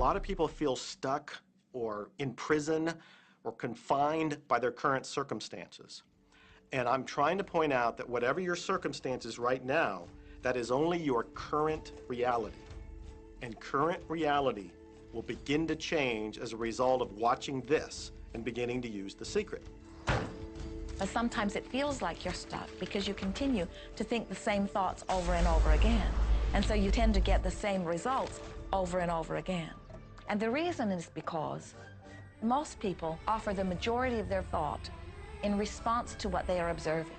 lot of people feel stuck or in prison or confined by their current circumstances. And I'm trying to point out that whatever your circumstances right now, that is only your current reality. And current reality will begin to change as a result of watching this and beginning to use the secret. But sometimes it feels like you're stuck because you continue to think the same thoughts over and over again. And so you tend to get the same results over and over again. And the reason is because most people offer the majority of their thought in response to what they are observing.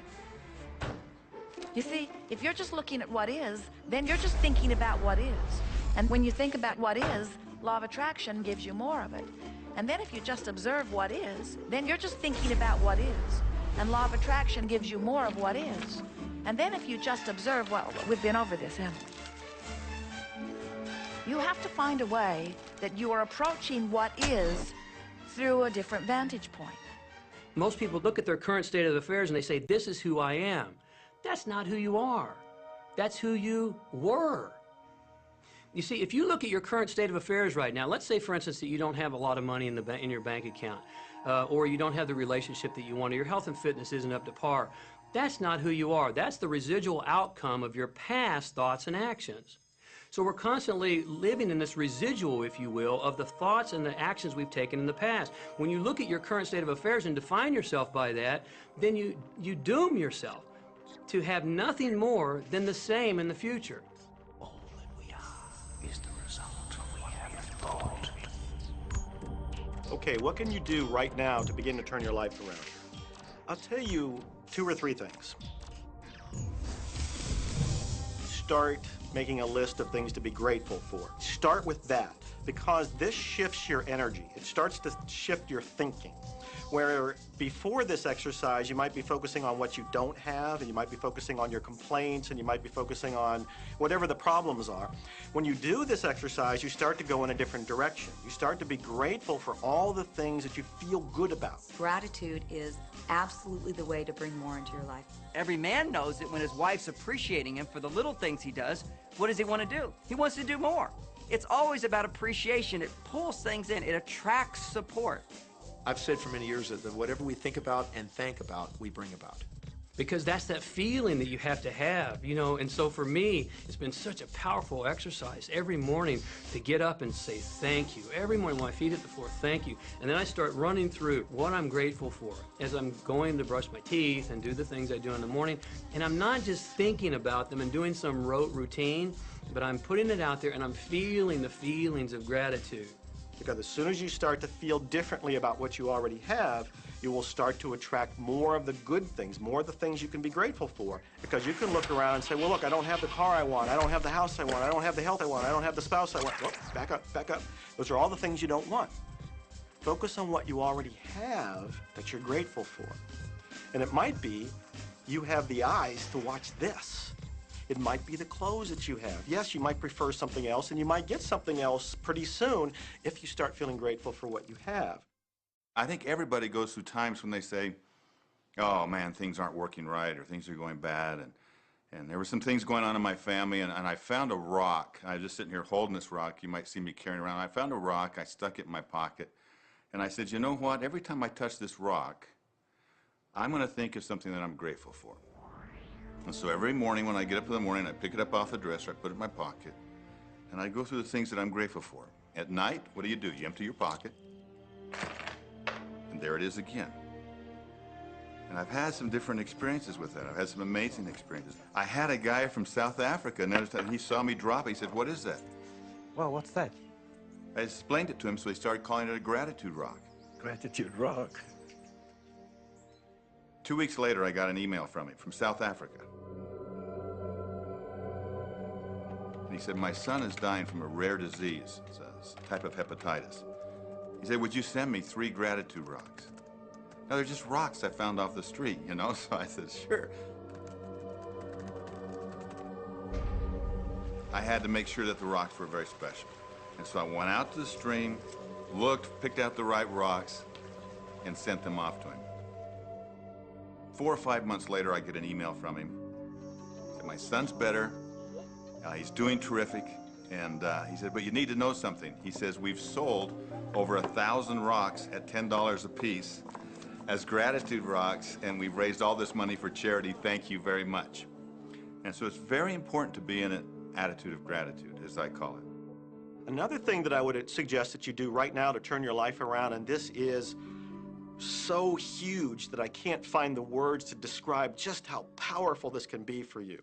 You see, if you're just looking at what is, then you're just thinking about what is. And when you think about what is, law of attraction gives you more of it. And then if you just observe what is, then you're just thinking about what is. And law of attraction gives you more of what is. And then if you just observe what, we've been over this, haven't we? You have to find a way that you are approaching what is through a different vantage point. Most people look at their current state of affairs and they say, this is who I am. That's not who you are. That's who you were. You see, if you look at your current state of affairs right now, let's say, for instance, that you don't have a lot of money in your bank account, or you don't have the relationship that you want, or your health and fitness isn't up to par. That's not who you are. That's the residual outcome of your past thoughts and actions. So we're constantly living in this residual, if you will, of the thoughts and the actions we've taken in the past. When you look at your current state of affairs and define yourself by that, then you doom yourself to have nothing more than the same in the future. All that we are is the result we have thought. Okay, what can you do right now to begin to turn your life around? I'll tell you 2 or 3 things. Start making a list of things to be grateful for. Start with that, because this shifts your energy. It starts to shift your thinking. Where before this exercise, you might be focusing on what you don't have, and you might be focusing on your complaints, and you might be focusing on whatever the problems are. When you do this exercise, you start to go in a different direction. You start to be grateful for all the things that you feel good about. Gratitude is absolutely the way to bring more into your life. Every man knows that when his wife's appreciating him for the little things he does, what does he want to do? He wants to do more. It's always about appreciation. It pulls things in. It attracts support. I've said for many years that whatever we think about and thank about, we bring about. Because that's that feeling that you have to have, you know. And so for me, it's been such a powerful exercise every morning to get up and say thank you. Every morning when my feet hit the floor, thank you. And then I start running through what I'm grateful for as I'm going to brush my teeth and do the things I do in the morning. And I'm not just thinking about them and doing some rote routine, but I'm putting it out there and I'm feeling the feelings of gratitude. Because as soon as you start to feel differently about what you already have, you will start to attract more of the good things, more of the things you can be grateful for. Because you can look around and say, well, look, I don't have the car I want, I don't have the house I want, I don't have the health I want, I don't have the spouse I want. Whoop, back up, back up. Those are all the things you don't want. Focus on what you already have that you're grateful for. And it might be you have the eyes to watch this. It might be the clothes that you have. Yes, you might prefer something else, and you might get something else pretty soon if you start feeling grateful for what you have. I think everybody goes through times when they say, oh man, things aren't working right, or things are going bad, and there were some things going on in my family, and I found a rock. I was just sitting here holding this rock. You might see me carrying around. I found a rock. I stuck it in my pocket, and I said, you know what? Every time I touch this rock, I'm going to think of something that I'm grateful for. And so every morning when I get up in the morning, I pick it up off the dresser, I put it in my pocket, and I go through the things that I'm grateful for. At night, what do? You empty your pocket, and there it is again. And I've had some different experiences with that. I've had some amazing experiences. I had a guy from South Africa, and he saw me drop it. He said, what is that? Well, what's that? I explained it to him, so he started calling it a gratitude rock. Gratitude rock. 2 weeks later, I got an email from him from South Africa. And he said, my son is dying from a rare disease. It's a type of hepatitis. He said, would you send me 3 gratitude rocks? Now, they're just rocks I found off the street, you know? So I said, sure. I had to make sure that the rocks were very special. And so I went out to the stream, looked, picked out the right rocks, and sent them off to him. 4 or 5 months later, I get an email from him. He said, my son's better. He's doing terrific. And he said, but you need to know something. He says, we've sold over 1,000 rocks at $10 a piece as gratitude rocks, and we've raised all this money for charity. Thank you very much. And so it's very important to be in an attitude of gratitude, as I call it. Another thing that I would suggest that you do right now to turn your life around, and this is so huge that I can't find the words to describe just how powerful this can be for you.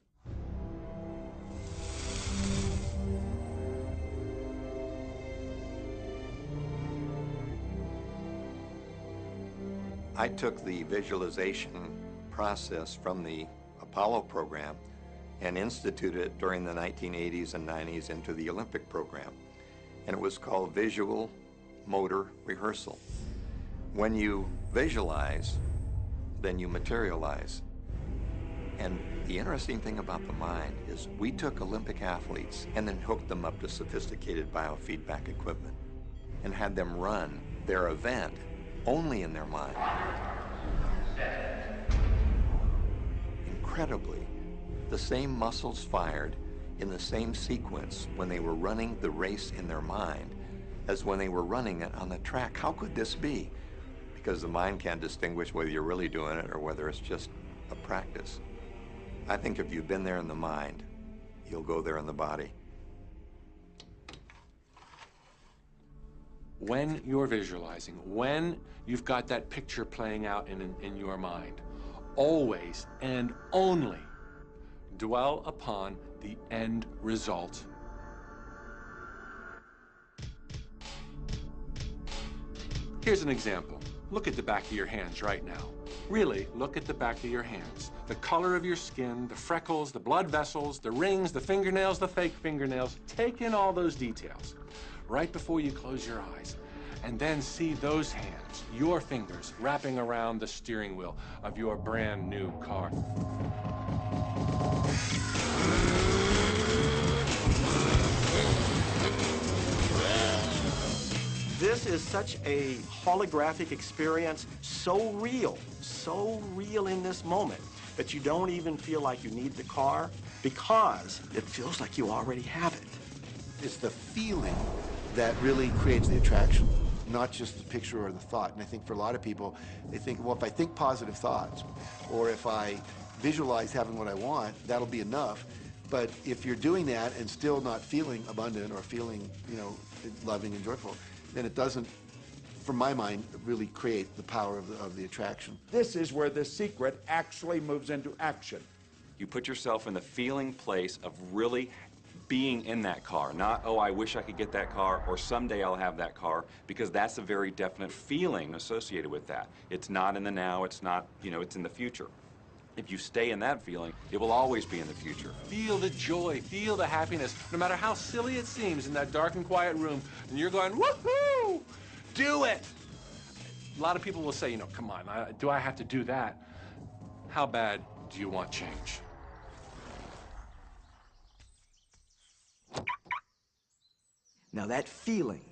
I took the visualization process from the Apollo program and instituted it during the 1980s and 90s into the Olympic program. And it was called Visual Motor Rehearsal. When you visualize, then you materialize. And the interesting thing about the mind is we took Olympic athletes and then hooked them up to sophisticated biofeedback equipment and had them run their event only in their mind. Incredibly, the same muscles fired in the same sequence when they were running the race in their mind as when they were running it on the track. How could this be? Because the mind can't distinguish whether you're really doing it or whether it's just a practice. I think if you've been there in the mind, you'll go there in the body. When you're visualizing, when you've got that picture playing out in your mind, always and only dwell upon the end result. Here's an example. Look at the back of your hands right now. Really, look at the back of your hands. The color of your skin, the freckles, the blood vessels, the rings, the fingernails, the fake fingernails. Take in all those details right before you close your eyes. And then see those hands, your fingers, wrapping around the steering wheel of your brand new car. This is such a holographic experience, so real in this moment, that you don't even feel like you need the car because it feels like you already have it. It's the feeling that really creates the attraction, not just the picture or the thought. And I think for a lot of people, they think, well, if I think positive thoughts, or if I visualize having what I want, that'll be enough. But if you're doing that and still not feeling abundant or feeling, loving and joyful, then it doesn't, from my mind, really create the power of the attraction. This is where the secret actually moves into action. You put yourself in the feeling place of really being in that car, not, oh, I wish I could get that car, or someday I'll have that car, because that's a very definite feeling associated with that. It's not in the now, it's not, it's in the future. If you stay in that feeling, it will always be in the future. Feel the joy, feel the happiness, no matter how silly it seems in that dark and quiet room, and you're going, woohoo! Do it! A lot of people will say, come on, do I have to do that? How bad do you want change? Now that feeling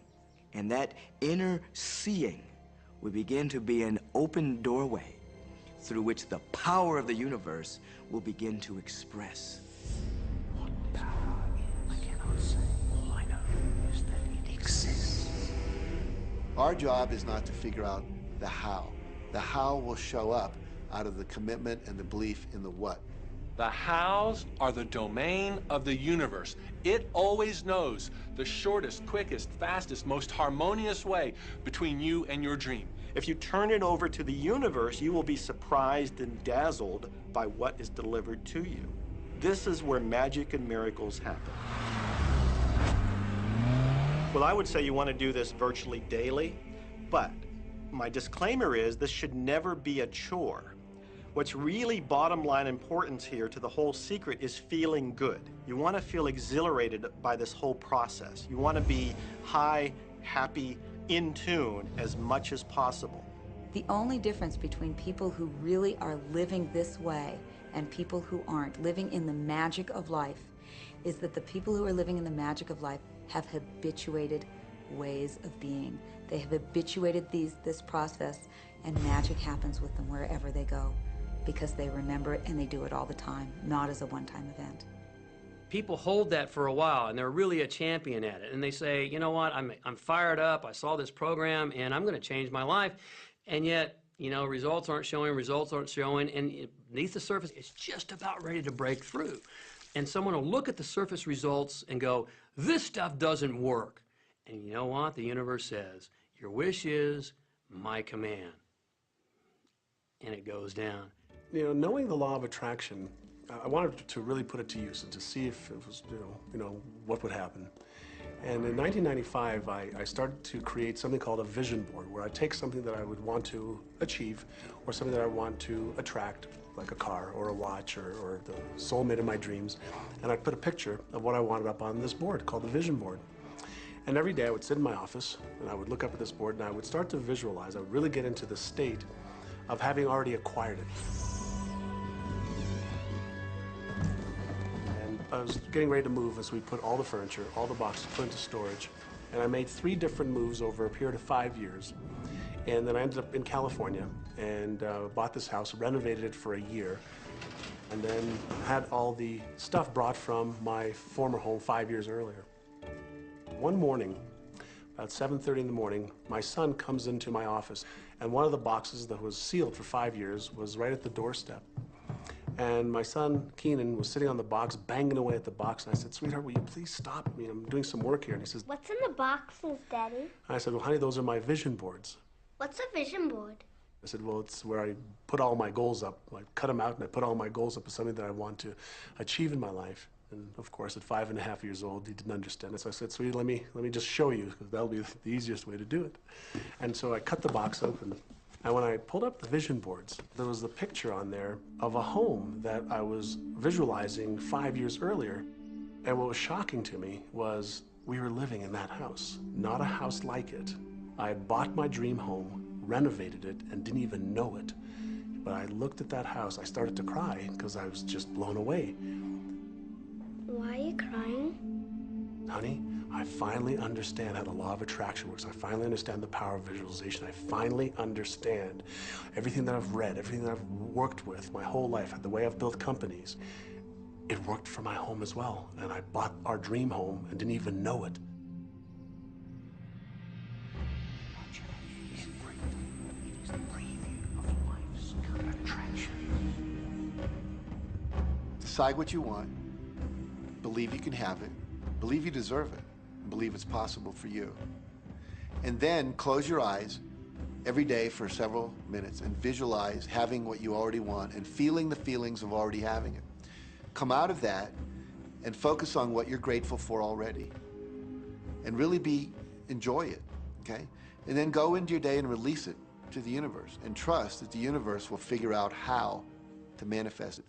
and that inner seeing will begin to be an open doorway through which the power of the universe will begin to express. What power I cannot say. All I know is that it exists. Our job is not to figure out the how. The how will show up out of the commitment and the belief in the what. The hows are the domain of the universe. It always knows the shortest, quickest, fastest, most harmonious way between you and your dream. If you turn it over to the universe, you will be surprised and dazzled by what is delivered to you. This is where magic and miracles happen. Well, I would say you want to do this virtually daily, but my disclaimer is this should never be a chore. What's really bottom line importance here to the whole secret is feeling good. You want to feel exhilarated by this whole process. You want to be high, happy, in tune as much as possible. The only difference between people who really are living this way and people who aren't, living in the magic of life, is that the people who are living in the magic of life have habituated ways of being. They have habituated this process, and magic happens with them wherever they go, because they remember it and they do it all the time, not as a one-time event. people hold that for a while, and they're really a champion at it. And they say, you know what, I'm fired up, I saw this program, and I'm going to change my life. And yet, you know, results aren't showing, and beneath the surface, it's just about ready to break through. And someone will look at the surface results and go, this stuff doesn't work. And you know what? The universe says, your wish is my command. And it goes down. You know, knowing the law of attraction, I wanted to really put it to use and to see if it was, what would happen. And in 1995, I started to create something called a vision board, where I take something that I would want to achieve, or something that I want to attract, like a car or a watch or the soulmate of my dreams, and I'd put a picture of what I wanted up on this board called the vision board. And every day I would sit in my office and I would look up at this board and I would start to visualize. I would really get into the state of having already acquired it. And I was getting ready to move as we put all the furniture, all the boxes put into storage. And I made 3 different moves over a period of 5 years. And then I ended up in California and bought this house, renovated it for a year, and then had all the stuff brought from my former home 5 years earlier. One morning, about 7:30 in the morning, my son comes into my office, and one of the boxes that was sealed for 5 years was right at the doorstep. And my son, Keenan, was sitting on the box, banging away at the box, and I said, sweetheart, will you please stop? I mean, I'm doing some work here. And he says, what's in the boxes, Daddy? And I said, well, honey, those are my vision boards. What's a vision board? I said, well, it's where I put all my goals up. I cut them out and I put all my goals up as something that I want to achieve in my life. And of course, at 5.5 years old, he didn't understand it. So I said, sweetie, let me just show you, because that'll be the easiest way to do it. And so I cut the box open. And when I pulled up the vision boards, there was the picture on there of a home that I was visualizing 5 years earlier. And what was shocking to me was we were living in that house, not a house like it. I had bought my dream home, renovated it, and didn't even know it. But I looked at that house, I started to cry because I was just blown away. Why are you crying? Honey, I finally understand how the law of attraction works. I finally understand the power of visualization. I finally understand everything that I've read, everything that I've worked with my whole life, the way I've built companies. It worked for my home as well. And I bought our dream home and didn't even know it. Decide what you want, believe you can have it, believe you deserve it, and believe it's possible for you. And then close your eyes every day for several minutes and visualize having what you already want and feeling the feelings of already having it. Come out of that and focus on what you're grateful for already. And really enjoy it, okay? And then go into your day and release it to the universe and trust that the universe will figure out how to manifest it.